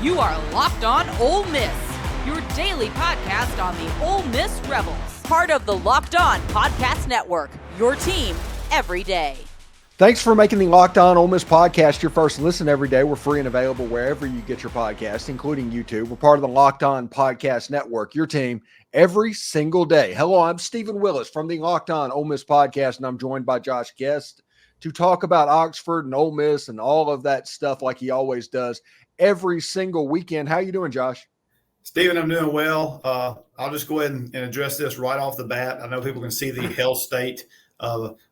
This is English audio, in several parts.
You are Locked On Ole Miss, your daily podcast on the Ole Miss Rebels. Part of the Locked On Podcast Network, your team every day. Thanks for making the Locked On Ole Miss podcast your first listen every day. We're free and available wherever you get your podcasts, including YouTube. We're part of the Locked On Podcast Network, your team every single day. Hello, I'm Stephen Willis from the Locked On Ole Miss podcast, and I'm joined by Josh Guest to talk about Oxford and Ole Miss and all of that stuff like he always does every single weekend. How you doing, Josh? Stephen, I'm doing well. I'll just go ahead and address this right off the bat. I know people can see the Hell State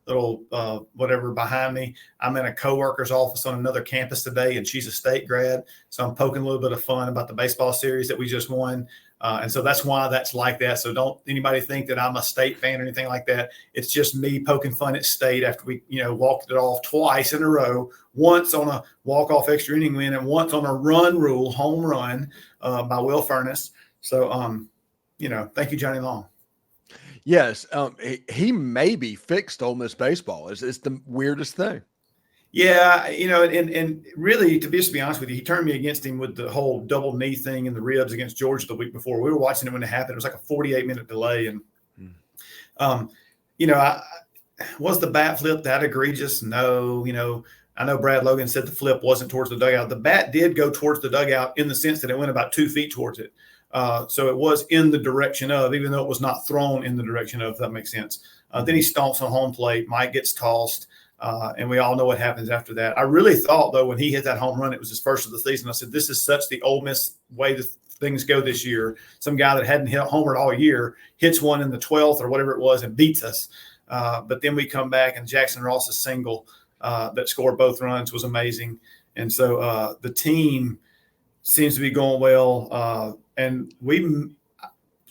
little whatever behind me. I'm in a coworker's office on another campus today, and she's a state grad. So I'm poking a little bit of fun about the baseball series that we just won. And so that's why that's like that. So don't anybody think that I'm a state fan or anything like that. It's just me poking fun at state after we, walked it off twice in a row, once on a walk-off extra inning win and once on a run rule home run by Will Furness. So, thank you, Johnny Long. Yes, he maybe fixed Ole Miss baseball. It's the weirdest thing. Yeah, and really, to be honest with you, he turned me against him with the whole double knee thing in the ribs against Georgia the week before. We were watching it when it happened. It was like a 48-minute delay. And, was the bat flip that egregious? No. I know Brad Logan said the flip wasn't towards the dugout. The bat did go towards the dugout in the sense that it went about 2 feet towards it. So it was in the direction of, even though it was not thrown in the direction of, if that makes sense. Then he stomps on home plate. Mike gets tossed. And we all know what happens after that. I really thought, though, when he hit that home run, it was his first of the season. I said, this is such the Ole Miss way that things go this year. Some guy that hadn't hit homered all year hits one in the 12th or whatever it was and beats us. But then we come back, and Jackson Ross's single that scored both runs was amazing. And so the team seems to be going well. And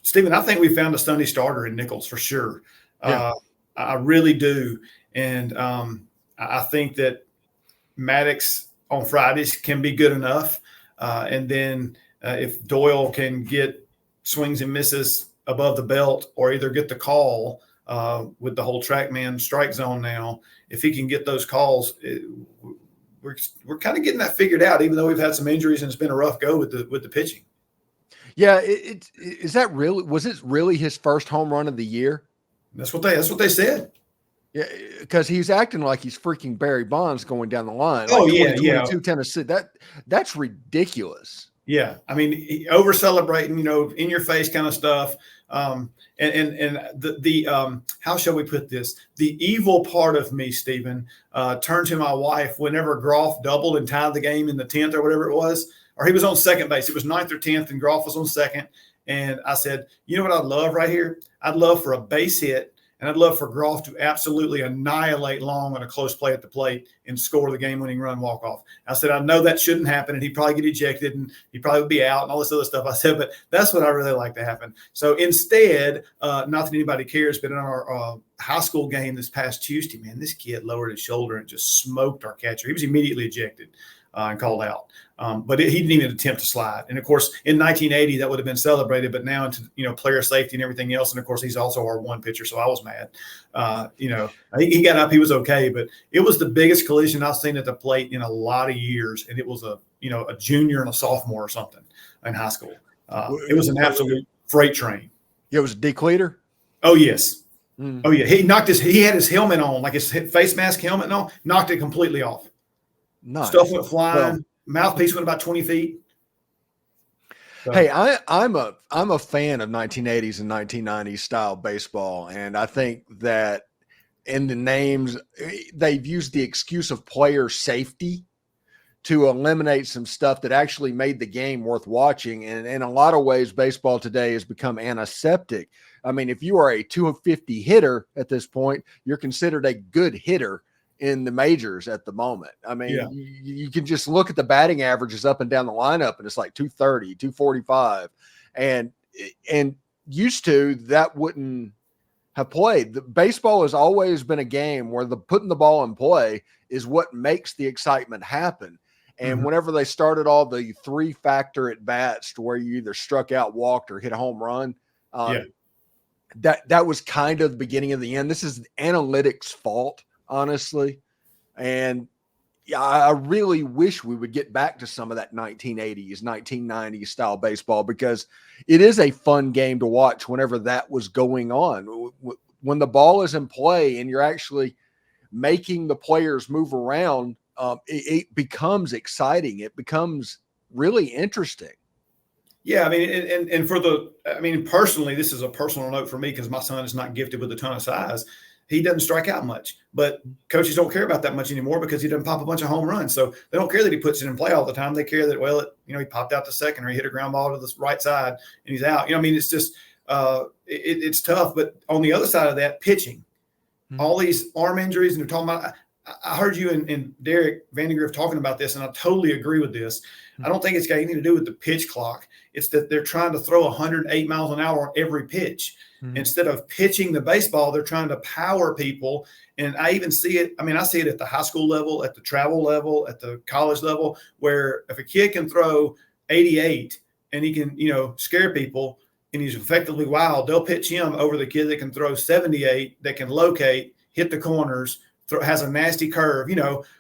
Stephen, I think we found a Sunday starter in Nichols for sure. Yeah. I really do. And I think that Maddox on Fridays can be good enough. And then if Doyle can get swings and misses above the belt or either get the call with the whole TrackMan strike zone now, if he can get those calls, we're kind of getting that figured out, even though we've had some injuries and it's been a rough go with the pitching. Yeah, was it really his first home run of the year? That's what they said. Yeah, because he's acting like he's freaking Barry Bonds going down the line. Oh, like yeah. 22 Tennessee. That's ridiculous. Yeah, I mean, over celebrating, in your face kind of stuff. And the how shall we put this? The evil part of me, Stephen, turned to my wife whenever Groff doubled and tied the game in the 10th or whatever it was, or he was on second base. It was 9th or 10th, and Groff was on second. And I said, you know what I'd love right here? I'd love for a base hit. And I'd love for Groff to absolutely annihilate Long on a close play at the plate and score the game-winning run walk-off. I said, I know that shouldn't happen, and he'd probably get ejected, and he'd probably be out and all this other stuff. I said, but that's what I really like to happen. So instead, not that anybody cares, but in our high school game this past Tuesday, man, this kid lowered his shoulder and just smoked our catcher. He was immediately ejected and called out. But he didn't even attempt to slide. And, of course, in 1980, that would have been celebrated. But now into, player safety and everything else. And, of course, he's also our one pitcher, so I was mad. He got up. He was okay. But it was the biggest collision I've seen at the plate in a lot of years. And it was a junior and a sophomore or something in high school. It was an absolute freight train. Yeah, it was a decleater? Oh, yes. Mm. Oh, yeah. He had his helmet on, like his face mask helmet on, knocked it completely off. Nice. Stuff went flying. Mouthpiece went about 20 feet. So. Hey, I'm a fan of 1980s and 1990s style baseball, and I think that in the names they've used the excuse of player safety to eliminate some stuff that actually made the game worth watching. And in a lot of ways, baseball today has become antiseptic. I mean, if you are a 250 hitter at this point, you're considered a good hitter in the majors at the moment. I mean, yeah. you can just look at the batting averages up and down the lineup, and it's like 230, 245. And used to, that wouldn't have played. The baseball has always been a game where putting the ball in play is what makes the excitement happen. And whenever they started all the 3-factor at bats to where you either struck out, walked, or hit a home run, that was kind of the beginning of the end. This is analytics' fault, honestly. And Yeah, I really wish we would get back to some of that 1980s, 1990s style baseball, because it is a fun game to watch whenever that was going on. When the ball is in play and you're actually making the players move around, it becomes exciting. It becomes really interesting. Yeah, I mean, personally, this is a personal note for me because my son is not gifted with a ton of size. He doesn't strike out much, but coaches don't care about that much anymore because he doesn't pop a bunch of home runs. So they don't care that he puts it in play all the time. They care that, well, he popped out to second or he hit a ground ball to the right side and he's out. It's just it's tough. But on the other side of that, pitching, all these arm injuries, and they're talking about. I heard you and Derek Vandergriff talking about this, and I totally agree with this. I don't think it's got anything to do with the pitch clock. It's that they're trying to throw 108 miles an hour on every pitch. Instead of pitching the baseball, they're trying to power people. And I even see it. I see it at the high school level, at the travel level, at the college level, where if a kid can throw 88 and he can, scare people and he's effectively wild, they'll pitch him over the kid that can throw 78, that can locate, hit the corners, has a nasty curve,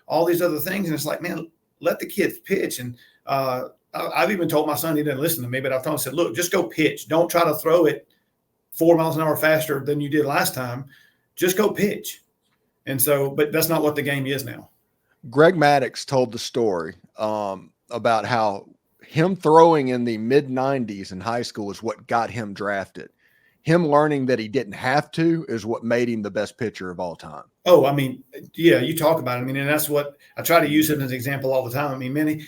all these other things. And it's like, man, let the kids pitch. And I've even told my son, he didn't listen to me, but I've told him, I said, look, just go pitch. Don't try to throw it 4 miles an hour faster than you did last time. Just go pitch. And so, but that's not what the game is now. Greg Maddux told the story about how him throwing in the mid-90s in high school is what got him drafted. Him learning that he didn't have to is what made him the best pitcher of all time. Oh, yeah, you talk about it. And that's what I try to use it as an example all the time. Many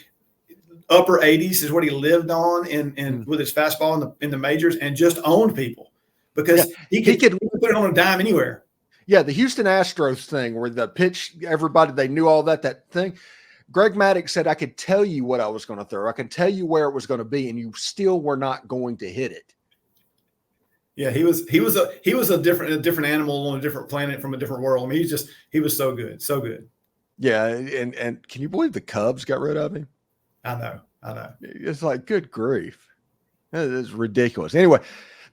upper 80s is what he lived on and with his fastball in the majors and just owned people because he could put it on a dime anywhere. Yeah, the Houston Astros thing where the pitch, everybody, they knew all that thing. Greg Maddux said, I could tell you what I was going to throw. I could tell you where it was going to be, and you still were not going to hit it. Yeah, he was a different animal on a different planet from a different world. He was so good, so good. Yeah, and can you believe the Cubs got rid of him? I know. It's like, good grief. It is ridiculous. Anyway,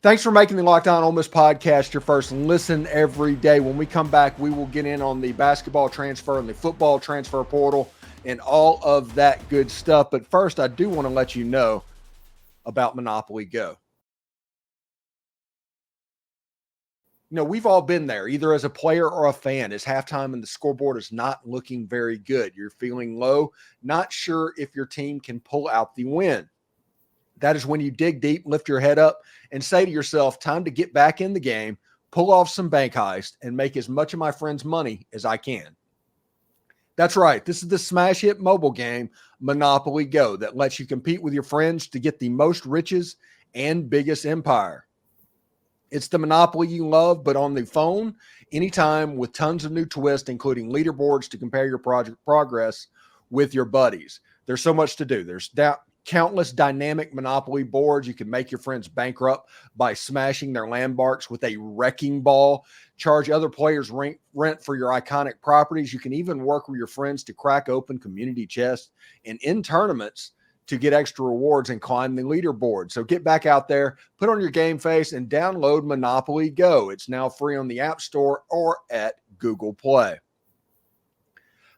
thanks for making the Locked On Ole Miss podcast your first listen every day. When we come back, we will get in on the basketball transfer and the football transfer portal and all of that good stuff. But first, I do want to let you know about Monopoly Go. We've all been there, either as a player or a fan. It's halftime and the scoreboard is not looking very good. You're feeling low, not sure if your team can pull out the win. That is when you dig deep, lift your head up, and say to yourself, time to get back in the game, pull off some bank heist, and make as much of my friends' money as I can. That's right. This is the smash hit mobile game, Monopoly Go, that lets you compete with your friends to get the most riches and biggest empire. It's the Monopoly you love, but on the phone, anytime, with tons of new twists, including leaderboards to compare your project progress with your buddies. There's so much to do. There's countless dynamic Monopoly boards. You can make your friends bankrupt by smashing their landmarks with a wrecking ball, charge other players rent for your iconic properties. You can even work with your friends to crack open community chests and in tournaments to get extra rewards and climb the leaderboard. So get back out there, put on your game face, and download Monopoly Go. It's now free on the App Store or at Google Play.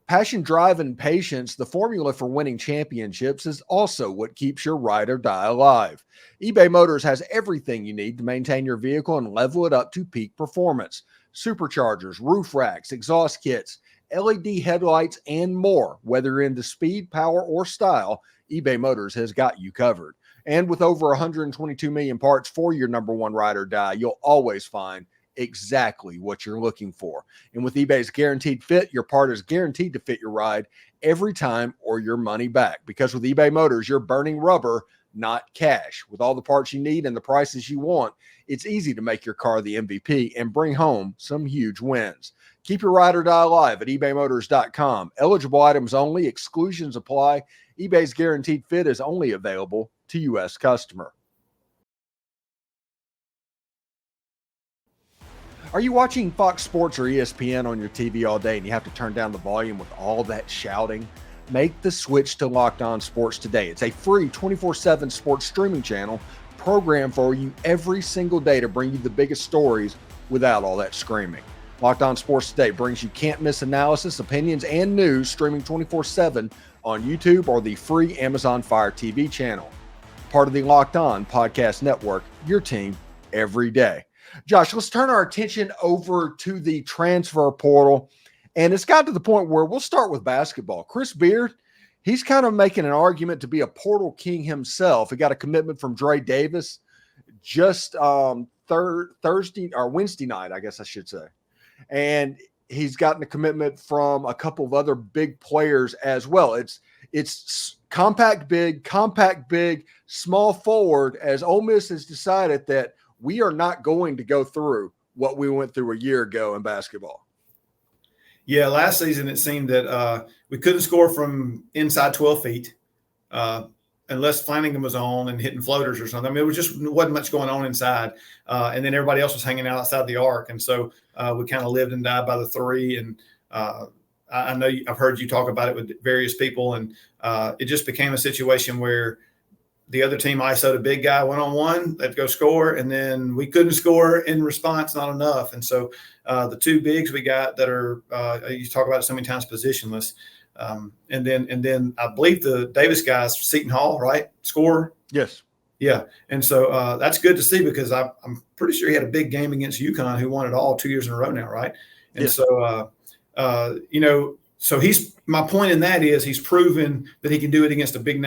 Passion, drive, and patience, the formula for winning championships, is also what keeps your ride or die alive. eBay Motors has everything you need to maintain your vehicle and level it up to peak performance. Superchargers, roof racks, exhaust kits, LED headlights, and more. Whether you're into speed, power, or style, eBay Motors has got you covered. And with over 122 million parts for your number one ride or die, you'll always find exactly what you're looking for. And with eBay's Guaranteed Fit, your part is guaranteed to fit your ride every time or your money back. Because with eBay Motors, you're burning rubber, not cash. With all the parts you need and the prices you want, it's easy to make your car the MVP and bring home some huge wins. Keep your ride or die alive at ebaymotors.com. Eligible items only. Exclusions apply. eBay's Guaranteed Fit is only available to U.S. customer. Are you watching Fox Sports or ESPN on your TV all day and you have to turn down the volume with all that shouting? Make the switch to Locked On Sports today. It's a free 24/7 sports streaming channel programmed for you every single day to bring you the biggest stories without all that screaming. Locked On Sports Today brings you can't-miss analysis, opinions, and news streaming 24/7 on YouTube or the free Amazon Fire TV channel. Part of the Locked On Podcast Network, your team every day. Josh, let's turn our attention over to the transfer portal. And it's got to the point where we'll start with basketball. Chris Beard, he's kind of making an argument to be a portal king himself. He got a commitment from Dre Davis just Thursday or Wednesday night, I guess I should say. And he's gotten a commitment from a couple of other big players as well. It's compact big, small forward, as Ole Miss has decided that we are not going to go through what we went through a year ago in basketball. Yeah, last season it seemed that we couldn't score from inside 12 feet unless Flanagan was on and hitting floaters or something. I mean, wasn't much going on inside. And then everybody else was hanging out outside the arc. And so we kind of lived and died by the three. And I know I've heard you talk about it with various people. And it just became a situation where the other team ISO'd a big guy one-on-one, they'd go score, and then we couldn't score in response, not enough. And so the two bigs we got that are you talk about it so many times, positionless. And then I believe the Davis guys, Seton Hall, right? Score? Yes. Yeah. And so that's good to see because I'm pretty sure he had a big game against UConn, who won it all 2 years in a row now, right? And yes. So, so my point in that is he's proven that he can do it against a big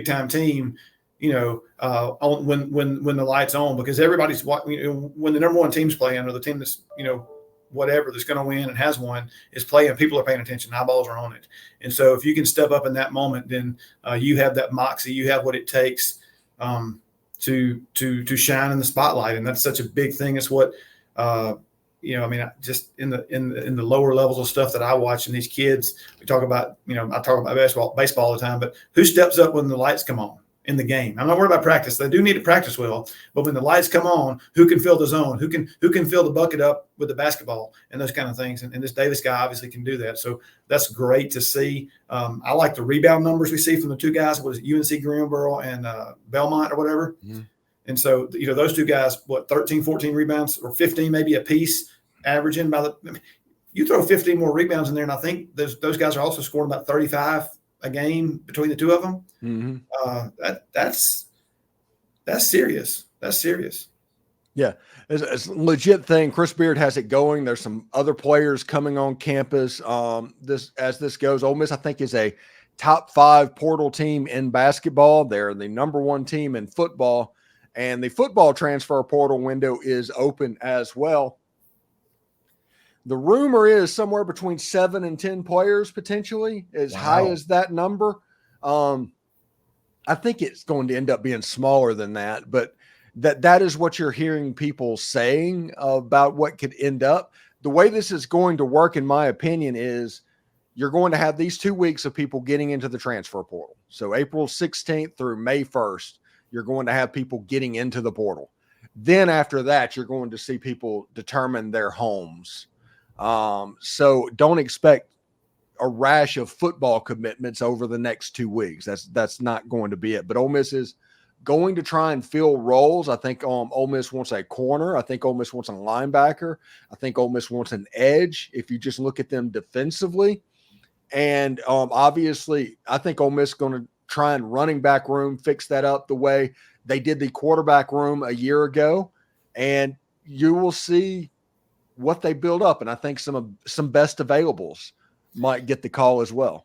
time team, when the light's on, because everybody's when the number one team's playing, or the team that's, whatever that's going to win and has won is playing, people are paying attention, eyeballs are on it. And so if you can step up in that moment, then you have that moxie, you have what it takes to shine in the spotlight. And that's such a big thing. It's what, just in the lower levels of stuff that I watch, and these kids, we talk about, I talk about baseball all the time, but who steps up when the lights come on in the game? I'm not worried about practice. They do need to practice well, but when the lights come on, who can fill the zone? Who can fill the bucket up with the basketball and those kind of things? And this Davis guy obviously can do that. So that's great to see. I like the rebound numbers we see from the two guys. What is it, UNC Greensboro and Belmont or whatever? Mm-hmm. And so, those two guys, 13, 14 rebounds or 15 maybe a piece, averaging you throw 15 more rebounds in there, and I think those guys are also scoring about 35 a game between the two of them. Mm-hmm. That's serious. That's serious. Yeah, it's a legit thing. Chris Beard has it going. There's some other players coming on campus. As this goes, Ole Miss, I think, is a top 5 portal team in basketball. They're the number 1 team in football, and the football transfer portal window is open as well. The rumor is somewhere between 7 and 10 players potentially, as high as that number. I think it's going to end up being smaller than that, but that is what you're hearing people saying about what could end up. The way this is going to work, in my opinion, is you're going to have these 2 weeks of people getting into the transfer portal. So April 16th through May 1st, you're going to have people getting into the portal. Then after that, you're going to see people determine their homes. So don't expect a rash of football commitments over the next 2 weeks. That's not going to be it. But Ole Miss is going to try and fill roles. I think Ole Miss wants a corner. I think Ole Miss wants a linebacker. I think Ole Miss wants an edge if you just look at them defensively. And obviously, I think Ole Miss is going to try and running back room, fix that up the way they did the quarterback room a year ago. And you will see what they build up, and I think some best availables might get the call as well.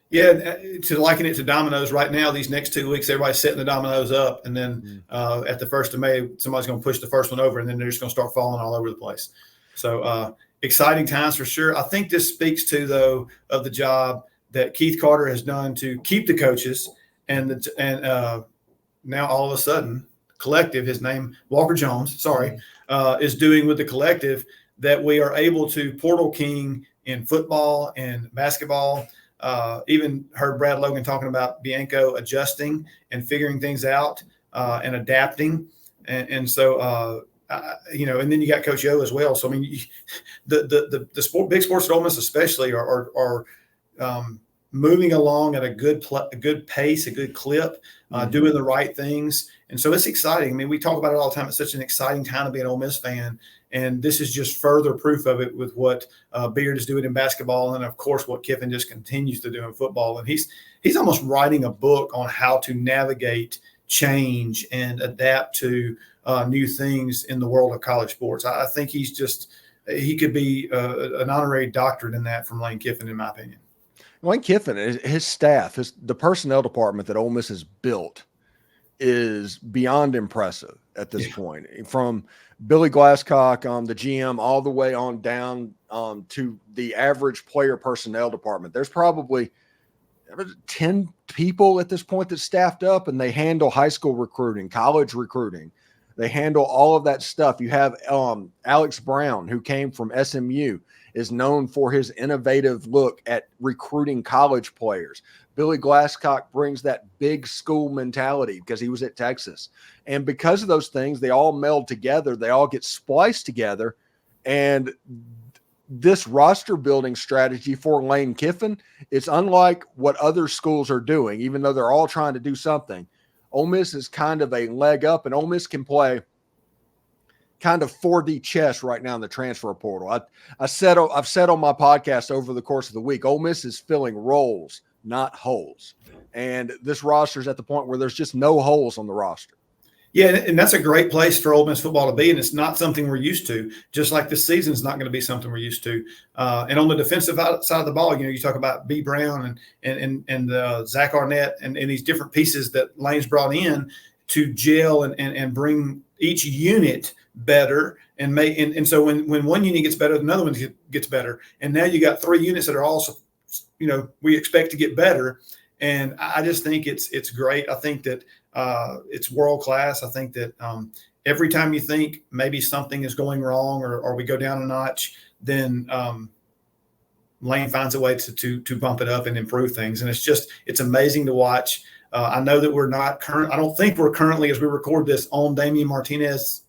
Yeah, to liken it to dominoes right now, these next 2 weeks, everybody's setting the dominoes up, and then at the 1st of May, somebody's going to push the first one over, and then they're just going to start falling all over the place. So exciting times for sure. I think this speaks to, though, of the job that Keith Carter has done to keep the coaches, and now all of a sudden, collective, his name Walker Jones, is doing with the collective, that we are able to portal king in football and basketball. Even heard Brad Logan talking about Bianco adjusting and figuring things out and adapting. And so, and then you got Coach O as well. So, I mean, the big sports at Ole Miss especially are moving along at a good pace, a good clip, doing the right things. And so it's exciting. I mean, we talk about it all the time. It's such an exciting time to be an Ole Miss fan. And this is just further proof of it with what Beard is doing in basketball. And, of course, what Kiffin just continues to do in football. And he's almost writing a book on how to navigate change and adapt to new things in the world of college sports. I think he could be an honorary doctorate in that from Lane Kiffin, in my opinion. Lane Kiffin, his staff, the personnel department that Ole Miss has built is beyond impressive at this point. From Billy Glasscock, the GM, all the way on down to the average player personnel department. There's probably 10 people at this point that staffed up, and they handle high school recruiting, college recruiting. They handle all of that stuff. You have Alex Brown, who came from SMU, is known for his innovative look at recruiting college players. Billy Glasscock brings that big school mentality because he was at Texas. And because of those things, they all meld together. They all get spliced together. And this roster building strategy for Lane Kiffin is unlike what other schools are doing, even though they're all trying to do something. Ole Miss is kind of a leg up, and Ole Miss can play kind of 4D chess right now in the transfer portal. I've said on my podcast over the course of the week, Ole Miss is filling roles, not holes. And this roster is at the point where there's just no holes on the roster. Yeah, and that's a great place for Ole Miss football to be, and it's not something we're used to. Just like this season is not going to be something we're used to. And on the defensive side of the ball, you talk about B. Brown and Zach Arnett and these different pieces that Lane's brought in to gel and bring each unit better and so when one unit gets better, another one gets better, and now you got 3 units that are also, we expect to get better. And I just think it's great. I think that it's world class. I think that every time you think maybe something is going wrong or we go down a notch, then Lane finds a way to bump it up and improve things. And it's amazing to watch. I know that we're not I don't think we're currently, as we record this, on Damian Martinez's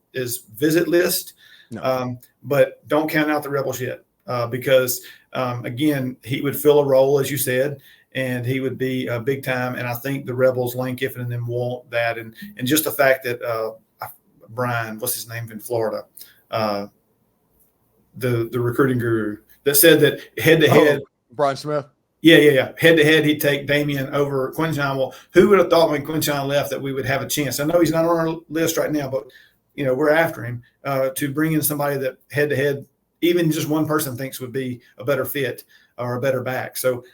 visit list. No. But don't count out the Rebels yet because, again, he would fill a role, as you said, and he would be big time. And I think the Rebels, Lane Kiffin and them want that. And just the fact that Brian, what's his name in Florida, the recruiting guru that said that head-to-head. Brian Smith. Yeah. Head-to-head, he'd take Damian over Quinshine. Well, who would have thought when Quinshine left that we would have a chance? I know he's not on our list right now, but, we're after him to bring in somebody that head-to-head, even just one person thinks would be a better fit or a better back. So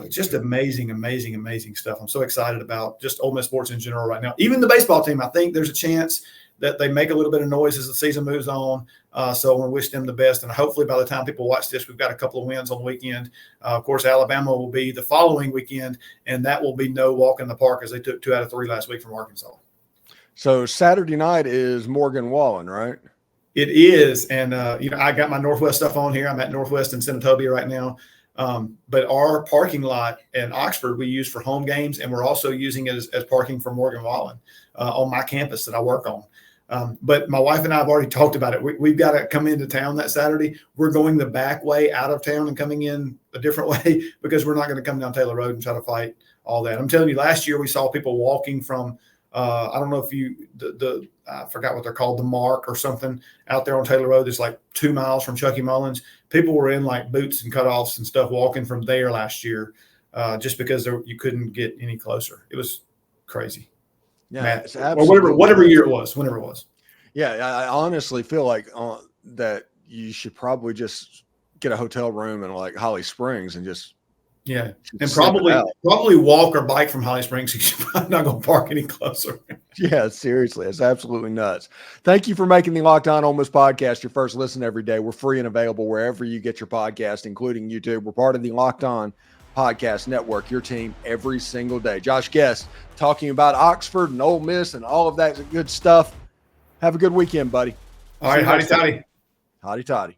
just amazing stuff. I'm so excited about just Ole Miss sports in general right now. Even the baseball team, I think there's a chance that they make a little bit of noise as the season moves on. So I want to wish them the best. And hopefully by the time people watch this, we've got a couple of wins on the weekend. Of course, Alabama will be the following weekend, and that will be no walk in the park as they took 2 out of 3 last week from Arkansas. So Saturday night is Morgan Wallen, right? It is. And, I got my Northwest stuff on here. I'm at Northwest in Senatobia right now. But our parking lot at Oxford we use for home games, and we're also using it as parking for Morgan Wallen on my campus that I work on. But my wife and I have already talked about it. We've got to come into town that Saturday. We're going the back way out of town and coming in a different way because we're not going to come down Taylor Road and try to fight all that. I'm telling you, last year we saw people walking from I don't know if I forgot what they're called, the Mark or something out there on Taylor Road. It's like 2 miles from Chucky Mullins. People were in like boots and cutoffs and stuff walking from there last year just because you couldn't get any closer. It was crazy. Yeah, it's whatever year it was, whenever it was. Yeah, I honestly feel like that you should probably just get a hotel room in like Holly Springs and just and probably walk or bike from Holly Springs. You're probably not going to park any closer. Yeah, seriously, it's absolutely nuts. Thank you for making the Locked On Ole Miss podcast your first listen every day. We're free and available wherever you get your podcast, including YouTube. We're part of the Locked On Podcast Network, your team every single day. Josh Guest talking about Oxford and Ole Miss and all of that good stuff. Have a good weekend, buddy. All right, hotty toddy. Hotty toddy.